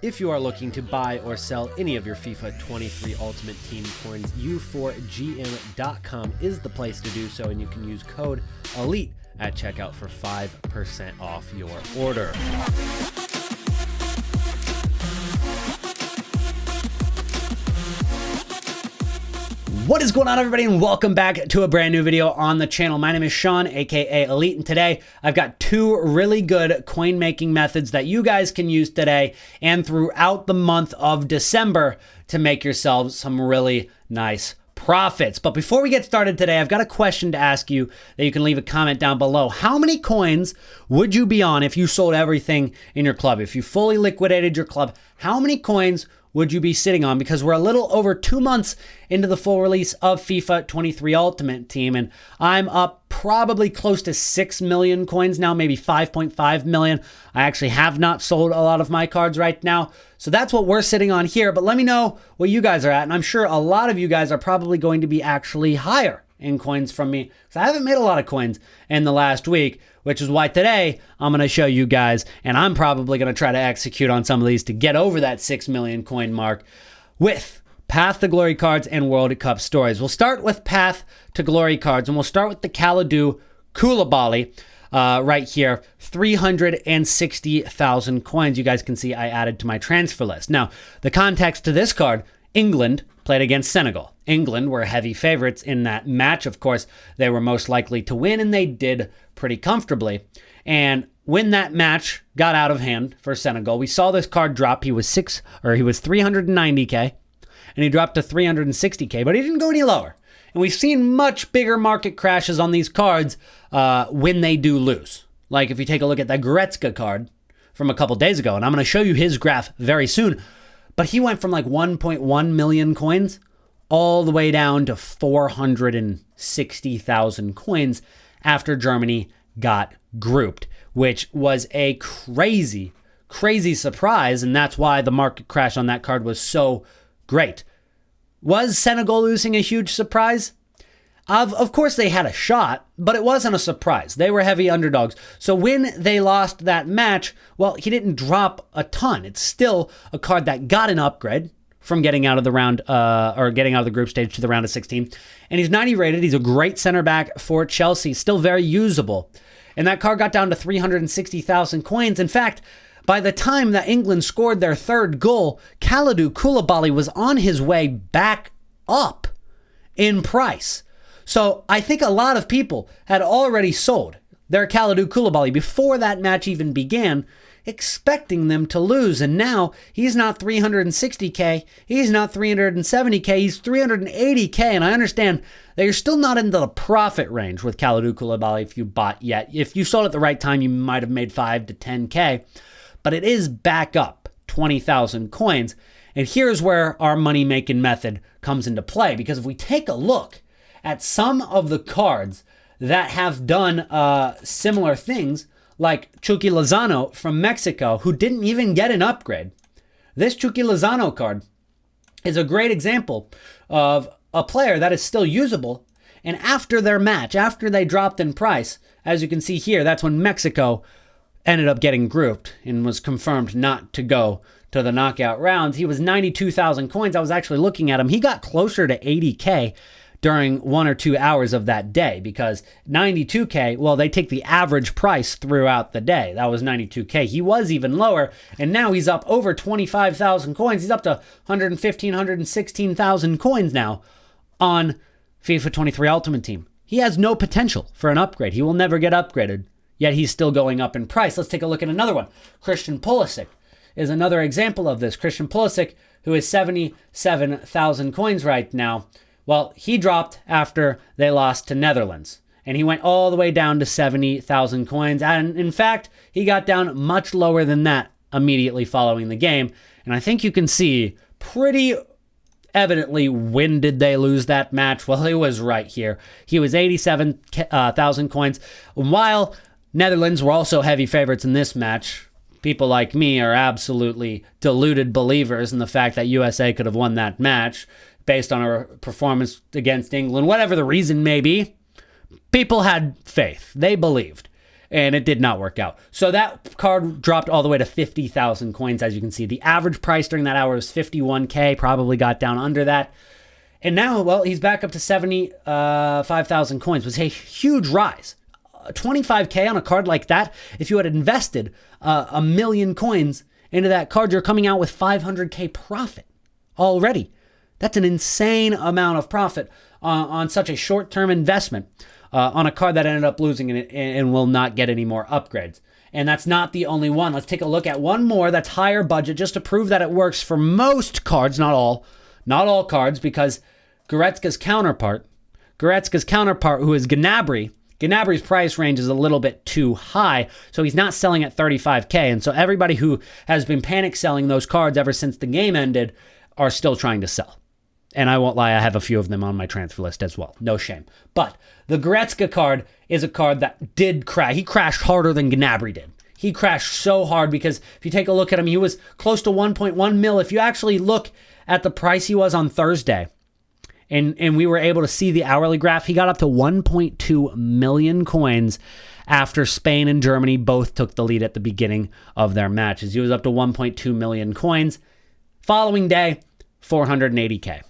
If you are looking to buy or sell any of your FIFA 23 Ultimate Team coins, u4gm.com is the place to do so, and you can use code ELITE at checkout for 5% off your order. What is going on, everybody, and welcome back to a brand new video on the channel. My name is Sean, aka Elite, and today I've got two really good coin making methods that you guys can use today and throughout the month of December to make yourselves some really nice profits. But before we get started today, I've got a question to ask you that you can leave a comment down below. How many coins would you be on if you sold everything in your club? If you fully liquidated your club, how many coins would you be sitting on? Because we're a little over 2 months into the full release of FIFA 23 Ultimate Team, and I'm up probably close to 6 million coins now, maybe 5.5 million. I actually have not sold a lot of my cards right now, so that's what we're sitting on here. But let me know what you guys are at, and I'm sure a lot of you guys are probably going to be actually higher in coins from me, because I haven't made a lot of coins in the last week, which is why today I'm going to show you guys, and I'm probably going to try to execute on some of these to get over that 6 million coin mark with Path to Glory cards and World Cup stories. We'll start with Path to Glory cards, and we'll start with the Kalidou Koulibaly right here, 360,000 coins. You guys can see I added to my transfer list. Now, the context to this card, England played against Senegal. England were heavy favorites in that match. Of course, they were most likely to win, and they did pretty comfortably. And when that match got out of hand for Senegal, we saw this card drop. He was 390K, and he dropped to 360K, but he didn't go any lower. And we've seen much bigger market crashes on these cards when they do lose. Like if you take a look at that Goretzka card from a couple days ago, and I'm going to show you his graph very soon, but he went from like 1.1 million coins all the way down to 460,000 coins after Germany got grouped, which was a crazy, crazy surprise, and that's why the market crash on that card was so great. Was Senegal losing a huge surprise? Of course they had a shot, but it wasn't a surprise. They were heavy underdogs. So when they lost that match, well, he didn't drop a ton. It's still a card that got an upgrade from getting out of the round, or getting out of the group stage to the round of 16. And he's 90 rated. He's a great center back for Chelsea, still very usable. And that card got down to 360,000 coins. In fact, by the time that England scored their third goal, Kalidou Koulibaly was on his way back up in price. So I think a lot of people had already sold their Kalidou Koulibaly before that match even began, expecting them to lose. And now he's not 360K, he's not 370K, he's 380K. And I understand that you're still not into the profit range with Kalidou Koulibaly if you bought yet. If you sold at the right time, you might have made 5 to 10K, but it is back up 20,000 coins. And here's where our money-making method comes into play, because if we take a look at some of the cards that have done similar things, like Chucky Lozano from Mexico, who didn't even get an upgrade. This Chucky Lozano card is a great example of a player that is still usable, and after their match, after they dropped in price, as you can see here, that's when Mexico ended up getting grouped and was confirmed not to go to the knockout rounds. He was 92,000 coins. I was actually looking at him. He got closer to 80K during 1 or 2 hours of that day, because 92K, well, they take the average price throughout the day. That was 92K. He was even lower, and now he's up over 25,000 coins. He's up to 115, 116,000 coins now on FIFA 23 Ultimate Team. He has no potential for an upgrade. He will never get upgraded, yet he's still going up in price. Let's take a look at another one. Christian Pulisic is another example of this. Christian Pulisic, who is 77,000 coins right now. Well, he dropped after they lost to Netherlands, and he went all the way down to 70,000 coins. And in fact, he got down much lower than that immediately following the game. And I think you can see pretty evidently when did they lose that match. Well, it was right here. He was 87,000 coins. While Netherlands were also heavy favorites in this match, people like me are absolutely deluded believers in the fact that USA could have won that match based on our performance against England, whatever the reason may be. People had faith. They believed. and it did not work out. So that card dropped all the way to 50,000 coins, as you can see. The average price during that hour was 51K, probably got down under that. And now, well, he's back up to 75,000 coins. It was a huge rise. 25K on a card like that, if you had invested a million coins into that card, you're coming out with 500K profit already. That's an insane amount of profit on such a short-term investment on a card that ended up losing and will not get any more upgrades. And that's not the only one. Let's take a look at one more that's higher budget just to prove that it works for most cards, not all cards, because Goretzka's counterpart, who is Gnabry's price range is a little bit too high, so he's not selling at 35K. And so everybody who has been panic selling those cards ever since the game ended are still trying to sell. And I won't lie, I have a few of them on my transfer list as well. No shame. But the Goretzka card is a card that did crash. He crashed harder than Gnabry did. He crashed so hard because if you take a look at him, he was close to 1.1 mil. If you actually look at the price he was on Thursday, and we were able to see the hourly graph, he got up to 1.2 million coins after Spain and Germany both took the lead at the beginning of their matches. He was up to 1.2 million coins. Following day, 480K.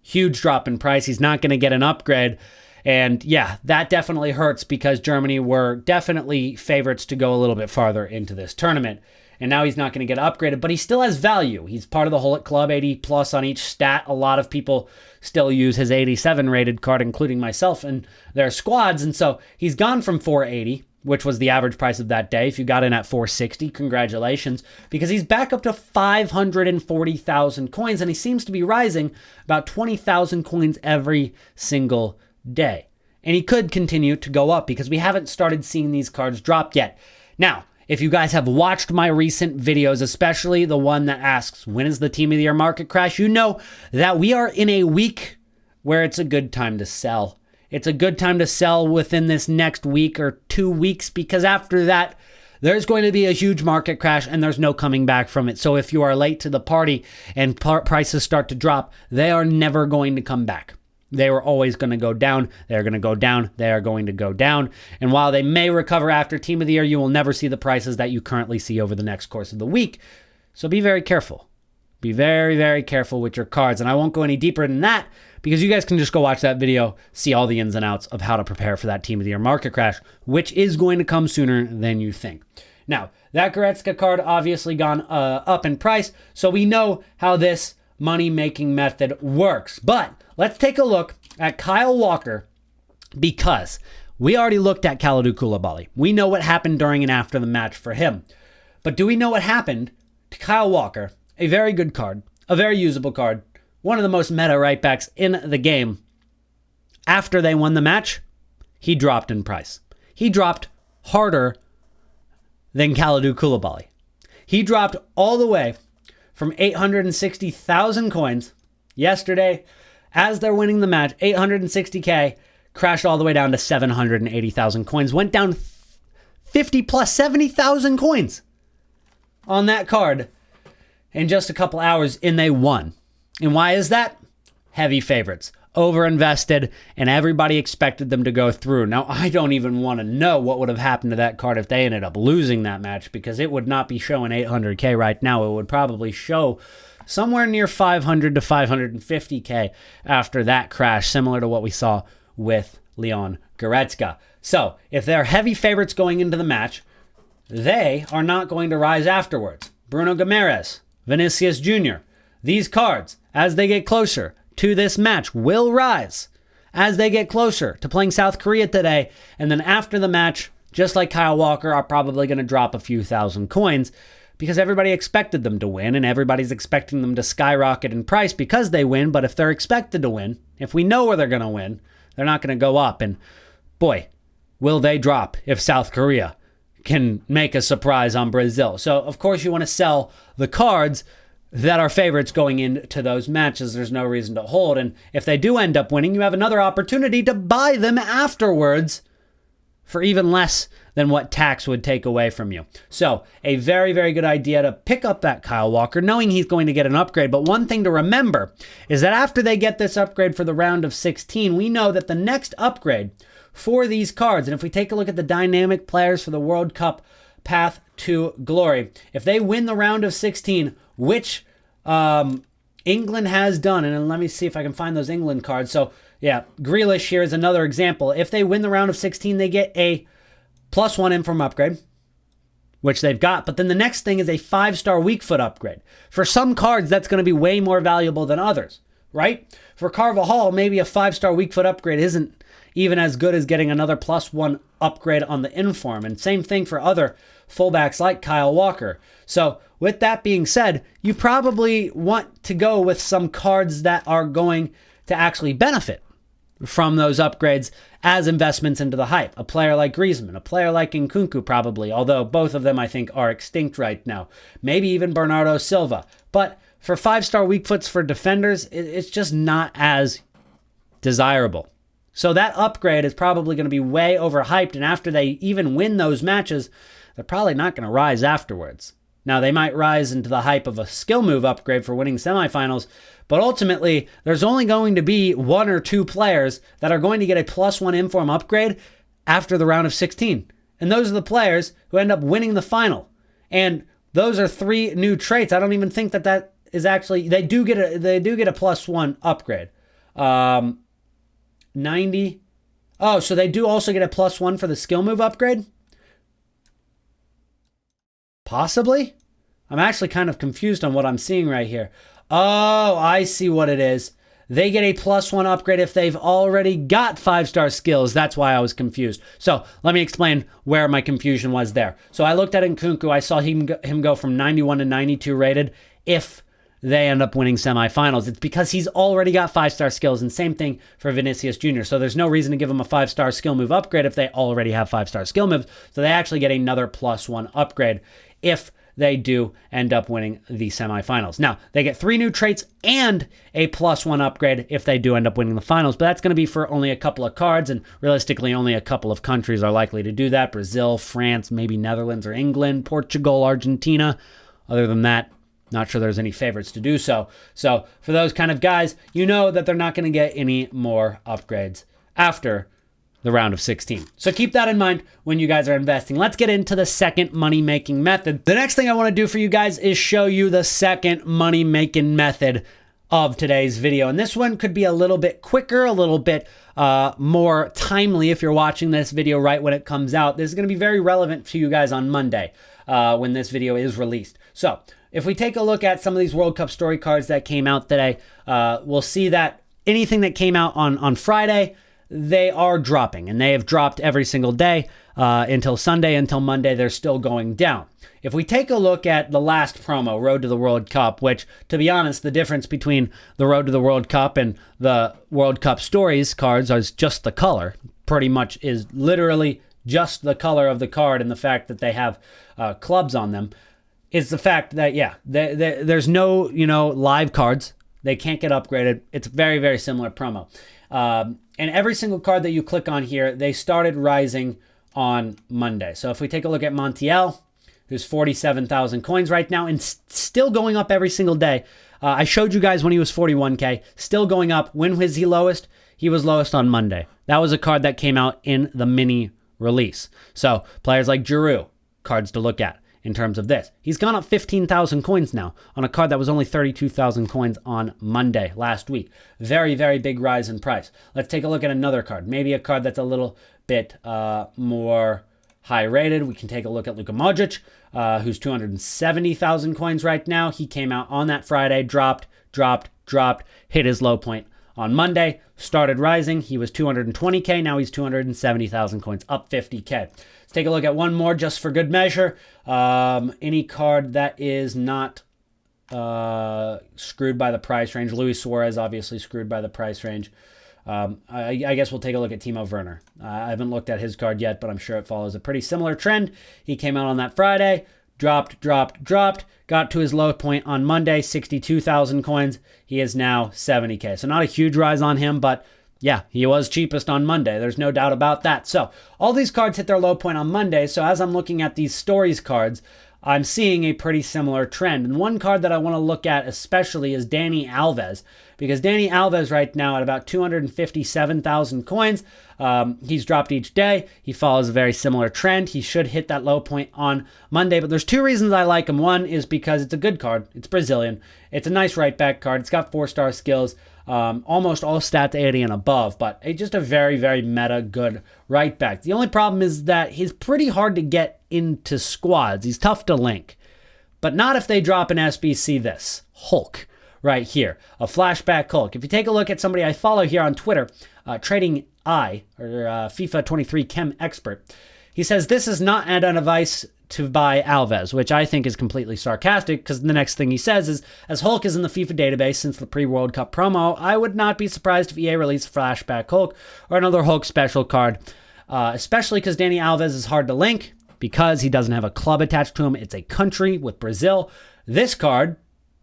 Huge drop in price. He's not going to get an upgrade. And yeah, that definitely hurts because Germany were definitely favorites to go a little bit farther into this tournament. And now he's not going to get upgraded, but he still has value. He's part of the Hullet Club, 80 plus on each stat. A lot of people still use his 87 rated card, including myself and their squads. And so he's gone from 480, which was the average price of that day. If you got in at 460, congratulations, because he's back up to 540,000 coins, and he seems to be rising about 20,000 coins every single day. And he could continue to go up because we haven't started seeing these cards drop yet. Now, if you guys have watched my recent videos, especially the one that asks, when is the Team of the Year market crash? You know that we are in a week where it's a good time to sell. It's a good time to sell within this next week or 2 weeks because after that, there's going to be a huge market crash and there's no coming back from it. So if you are late to the party and prices start to drop, they are never going to come back. They were always going to go down. They're going to go down. They are going to go down. And while they may recover after Team of the Year, you will never see the prices that you currently see over the next course of the week. So be very careful. Be very, very careful with your cards. And I won't go any deeper than that because you guys can just go watch that video, see all the ins and outs of how to prepare for that Team of the Year market crash, which is going to come sooner than you think. Now, that Goretzka card obviously gone up in price, so we know how this money-making method works. But let's take a look at Kyle Walker because we already looked at Kalidou Koulibaly. We know what happened during and after the match for him. But do we know what happened to Kyle Walker, a very good card, a very usable card, one of the most meta right backs in the game? After they won the match, he dropped in price. He dropped harder than Kalidou Koulibaly. He dropped all the way from 860,000 coins yesterday as they're winning the match. 860K crashed all the way down to 780,000 coins. Went down 50 plus 70,000 coins on that card in just a couple hours, and they won. And why is that? Heavy favorites. Overinvested, and everybody expected them to go through. Now, I don't even want to know what would have happened to that card if they ended up losing that match, because it would not be showing 800K right now. It would probably show somewhere near 500 to 550K after that crash, similar to what we saw with Leon Goretzka. So, if they're heavy favorites going into the match, they are not going to rise afterwards. Bruno Guimaraes, Vinicius Jr., these cards, as they get closer to this match, will rise as they get closer to playing South Korea today. And then after the match, just like Kyle Walker, are probably going to drop a few thousand coins because everybody expected them to win and everybody's expecting them to skyrocket in price because they win. But if they're expected to win, if we know where they're going to win, they're not going to go up. And boy, will they drop if South Korea can make a surprise on Brazil. So of course you want to sell the cards that are favorites going into those matches. There's no reason to hold. And if they do end up winning, you have another opportunity to buy them afterwards for even less than what tax would take away from you. So a very, very good idea to pick up that Kyle Walker, knowing he's going to get an upgrade. But one thing to remember is that after they get this upgrade for the round of 16, we know that the next upgrade for these cards, and if we take a look at the dynamic players for the World Cup path to glory, if they win the round of 16, which England has done, and let me see if I can find those England cards. So yeah, Grealish here is another example. If they win the round of 16, they get a +1 inform upgrade, which they've got. But then the next thing is a 5-star weak foot upgrade. For some cards, that's going to be way more valuable than others, right? For Carvajal, maybe a 5-star weak foot upgrade isn't even as good as getting another +1 upgrade on the inform. And same thing for other fullbacks like Kyle Walker. So with that being said, you probably want to go with some cards that are going to actually benefit from those upgrades as investments into the hype. A player like Griezmann, a player like Nkunku probably, although both of them I think are extinct right now. Maybe even Bernardo Silva. But for 5-star weak foots for defenders, it's just not as desirable. So that upgrade is probably going to be way overhyped, and after they even win those matches, they're probably not going to rise afterwards. Now, they might rise into the hype of a skill move upgrade for winning semifinals, but ultimately, there's only going to be 1 or 2 players that are going to get a +1 inform upgrade after the round of 16. And those are the players who end up winning the final. And those are 3 new traits. I don't even think that is actually, they do get a +1 upgrade. 90. Oh, so they do also get a +1 for the skill move upgrade? Possibly? I'm actually kind of confused on what I'm seeing right here. Oh, I see what it is. They get a +1 upgrade if they've already got 5-star skills. That's why I was confused. So let me explain where my confusion was there. So I looked at Nkunku. I saw him go from 91 to 92 rated if they end up winning semifinals. It's because he's already got 5-star skills, and same thing for Vinicius Jr. So there's no reason to give him a 5-star skill move upgrade if they already have 5-star skill moves. So they actually get another +1 upgrade if they do end up winning the semifinals. Now, they get 3 new traits and a +1 upgrade if they do end up winning the finals, but that's going to be for only a couple of cards, and realistically, only a couple of countries are likely to do that. Brazil, France, maybe Netherlands or England, Portugal, Argentina. Other than that, not sure there's any favorites to do so. So for those kind of guys, you know that they're not going to get any more upgrades after the round of 16. So keep that in mind when you guys are investing. Let's get into the second money-making method. The next thing I want to do for you guys is show you the second money-making method of today's video. And this one could be a little bit quicker, a little bit more timely if you're watching this video right when it comes out. This is going to be very relevant to you guys on Monday when this video is released. So if we take a look at some of these World Cup story cards that came out today, we'll see that anything that came out on Friday, they are dropping, and they have dropped every single day until Sunday. Until Monday, they're still going down. If we take a look at the last promo, Road to the World Cup, which, to be honest, the difference between the Road to the World Cup and the World Cup Stories cards is just the color. Pretty much is literally just the color of the card, and the fact that they have clubs on them is the fact that, yeah, there's no, live cards. They can't get upgraded. It's a very, very similar promo. And every single card that you click on here, they started rising on Monday. So if we take a look at Montiel, who's 47,000 coins right now and still going up every single day. I showed you guys when he was 41K, still going up. When was he lowest? He was lowest on Monday. That was a card that came out in the mini release. So players like Giroud, cards to look at in terms of this. He's gone up 15,000 coins now on a card that was only 32,000 coins on Monday last week. Very, very big rise in price. Let's take a look at another card. Maybe a card that's a little bit more high rated. We can take a look at Luka Modric, who's 270,000 coins right now. He came out on that Friday, dropped, hit his low point on Monday, started rising. He was 220K. Now he's 270,000 coins, up 50K. Let's take a look at one more just for good measure. Any card that is not screwed by the price range. Luis Suarez, obviously screwed by the price range. I guess we'll take a look at Timo Werner. I haven't looked at his card yet, but I'm sure it follows a pretty similar trend. He came out on that Friday, dropped, got to his low point on Monday, 62,000 coins. He is now 70K. So not a huge rise on him, but Yeah, he was cheapest on Monday. There's no doubt about that. So all these cards hit their low point on Monday. So as I'm looking at these stories cards, I'm seeing a pretty similar trend. And one card that I want to look at especially is Dani Alves, because Dani Alves right now at about 257,000 coins. He's dropped each day. He follows a very similar trend. He should hit that low point on Monday, but there's two reasons I like him. One is because it's a good card. It's Brazilian. It's a nice right back card. It's got 4-star skills. Almost all stats 80 and above, but just a very, very meta good right back. The only problem is that he's pretty hard to get into squads. He's tough to link, but not if they drop an SBC this. Hulk right here, a flashback Hulk. If you take a look at somebody I follow here on Twitter, Trading Eye, or FIFA 23 Chem Expert, he says this is not an advice to buy Alves, which I think is completely sarcastic, because the next thing he says is, as Hulk is in the FIFA database since the pre-World Cup promo, I would not be surprised if EA released Flashback Hulk or another Hulk special card, especially because Dani Alves is hard to link because he doesn't have a club attached to him. It's a country with Brazil. This card,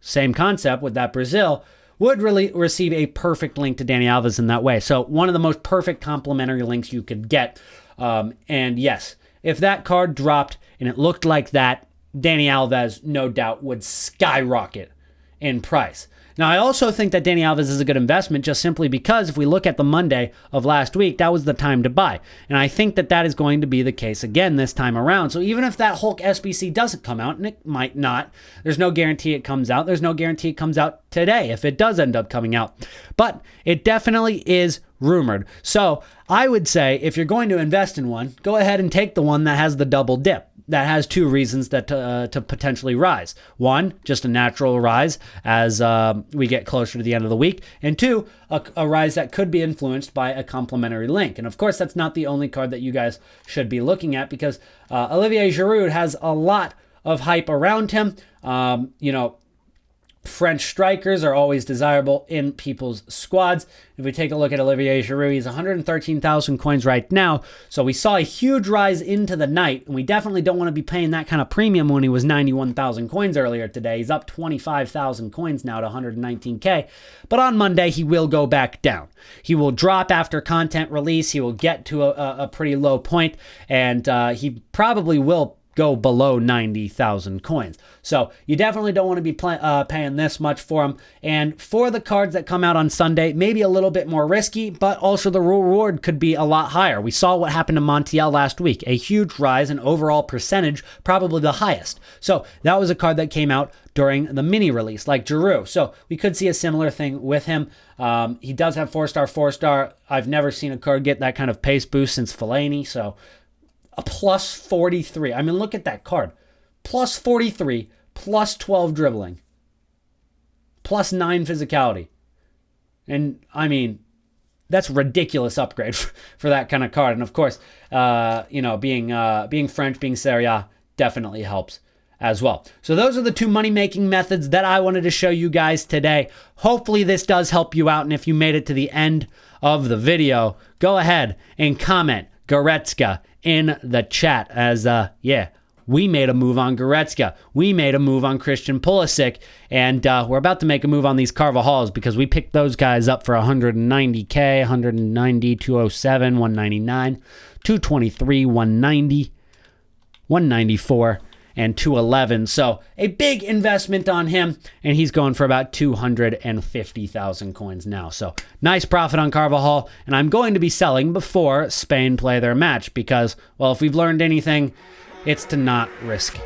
same concept with that Brazil, would really receive a perfect link to Dani Alves in that way. So one of the most perfect complementary links you could get. And yes, if that card dropped and it looked like that, Dani Alves, no doubt, would skyrocket in price. Now, I also think that Dani Alves is a good investment just simply because if we look at the Monday of last week, that was the time to buy. And I think that that is going to be the case again this time around. So even if that Hulk SBC doesn't come out, and it might not, there's no guarantee it comes out. There's no guarantee it comes out today if it does end up coming out. But it definitely is rumored. So I would say if you're going to invest in one, go ahead and take the one that has the double dip. That has two reasons that to potentially rise. One, just a natural rise as we get closer to the end of the week. And two, a rise that could be influenced by a complementary link. And of course, that's not the only card that you guys should be looking at, because Olivier Giroud has a lot of hype around him. French strikers are always desirable in people's squads. If we take a look at Olivier Giroud, he's 113,000 coins right now. So we saw a huge rise into the night, and we definitely don't want to be paying that kind of premium when he was 91,000 coins earlier today. He's up 25,000 coins now to 119K. But on Monday, he will go back down. He will drop after content release. He will get to a pretty low point, and he probably will go below 90,000 coins. So you definitely don't want to be paying this much for them. And for the cards that come out on Sunday, maybe a little bit more risky, but also the reward could be a lot higher. We saw what happened to Montiel last week, a huge rise in overall percentage, probably the highest. So that was a card that came out during the mini release, like Giroud. So we could see a similar thing with him. He does have 4-star, 4-star. I've never seen a card get that kind of pace boost since Fellaini. So a plus 43. I mean, look at that card. Plus 43, plus 12 dribbling, plus 9 physicality. And, I mean, that's a ridiculous upgrade for that kind of card. And, of course, being French, being Serie A definitely helps as well. So those are the two money-making methods that I wanted to show you guys today. Hopefully this does help you out. And if you made it to the end of the video, go ahead and comment Goretzka in the chat as, we made a move on Goretzka. We made a move on Christian Pulisic. And we're about to make a move on these Carvajal's because we picked those guys up for 190K, 190, 207, 199, 223, 190, 194, and 211. So a big investment on him, and he's going for about 250,000 coins now. So nice profit on Carvajal, and I'm going to be selling before Spain play their match because, well, if we've learned anything, it's to not risk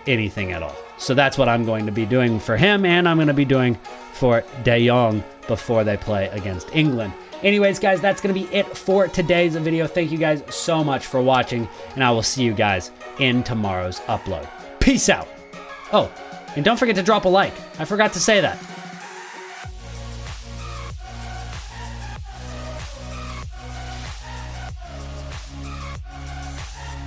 anything at all. So that's what I'm going to be doing for him, and I'm going to be doing for De Jong before they play against England. Anyways, guys, that's going to be it for today's video. Thank you guys so much for watching, and I will see you guys in tomorrow's upload. Peace out. Oh, and don't forget to drop a like. I forgot to say that.